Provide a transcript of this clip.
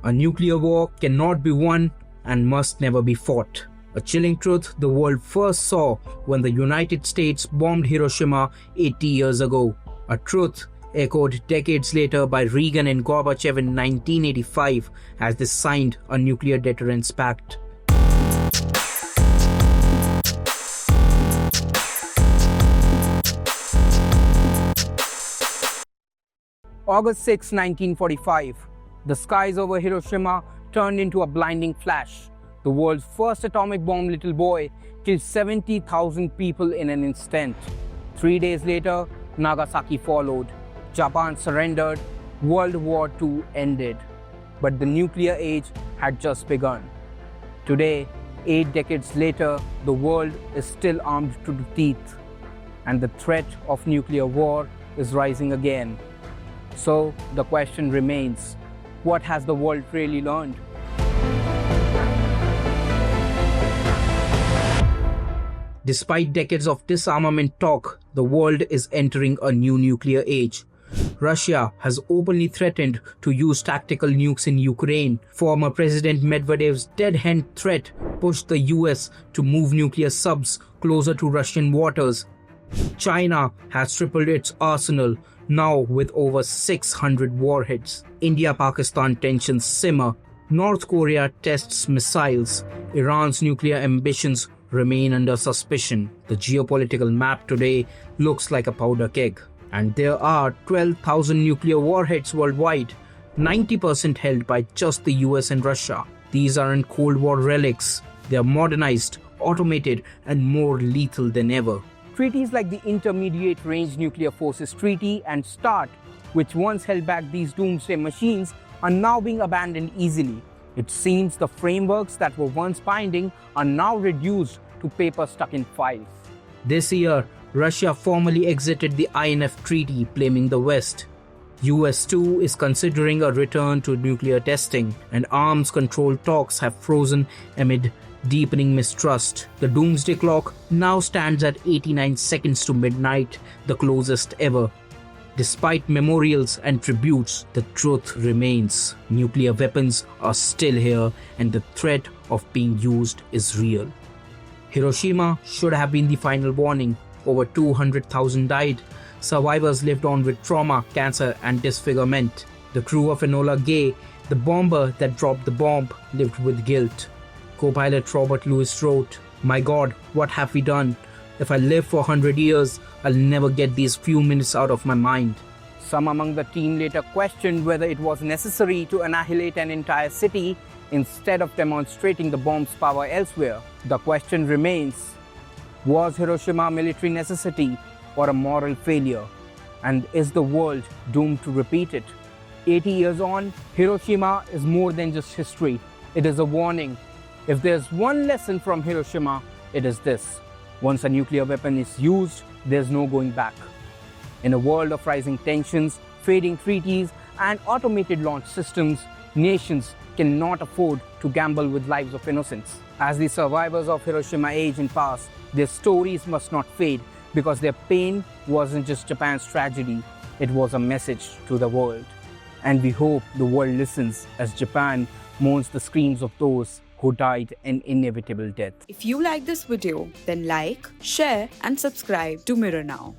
A nuclear war cannot be won and must never be fought. A chilling truth the world first saw when the United States bombed Hiroshima 80 years ago. A truth echoed decades later by Reagan and Gorbachev in 1985 as they signed a nuclear deterrence pact. August 6, 1945. The skies over Hiroshima turned into a blinding flash. The world's first atomic bomb, Little Boy, killed 70,000 people in an instant. 3 days later, Nagasaki followed. Japan surrendered. World War II ended. But the nuclear age had just begun. Today, 8 decades later, the world is still armed to the teeth. And the threat of nuclear war is rising again. So the question remains, what has the world really learned? Despite decades of disarmament talk, the world is entering a new nuclear age. Russia has openly threatened to use tactical nukes in Ukraine. Former President Medvedev's dead-hand threat pushed the US to move nuclear subs closer to Russian waters. China has tripled its arsenal, now with over 600 warheads. India-Pakistan tensions simmer. North Korea tests missiles. Iran's nuclear ambitions remain under suspicion. The geopolitical map today looks like a powder keg. And there are 12,000 nuclear warheads worldwide, 90% held by just the US and Russia. These aren't Cold War relics. They are modernized, automated, and more lethal than ever. Treaties like the Intermediate Range Nuclear Forces Treaty and START, which once held back these doomsday machines, are now being abandoned easily. It seems the frameworks that were once binding are now reduced to paper stuck in files. This year, Russia formally exited the INF Treaty, blaming the West. US too is considering a return to nuclear testing, and arms control talks have frozen amid deepening mistrust. The doomsday clock now stands at 89 seconds to midnight, the closest ever. Despite memorials and tributes, the truth remains. Nuclear weapons are still here, and the threat of being used is real. Hiroshima should have been the final warning. Over 200,000 died. Survivors lived on with trauma, cancer, and disfigurement. The crew of Enola Gay, the bomber that dropped the bomb, lived with guilt. Co-pilot Robert Lewis wrote, "My God, what have we done? If I live for 100 years, I'll never get these few minutes out of my mind." Some among the team later questioned whether it was necessary to annihilate an entire city instead of demonstrating the bomb's power elsewhere. The question remains, was Hiroshima a military necessity or a moral failure? And is the world doomed to repeat it? 80 years on, Hiroshima is more than just history. It is a warning. If there's one lesson from Hiroshima, it is this: once a nuclear weapon is used, there's no going back. In a world of rising tensions, fading treaties, and automated launch systems, nations cannot afford to gamble with lives of innocents. As the survivors of Hiroshima age and pass, their stories must not fade, because their pain wasn't just Japan's tragedy, it was a message to the world. And we hope the world listens as Japan mourns the screams of those who died an inevitable death. If you like this video, then like, share and subscribe to Mirror Now.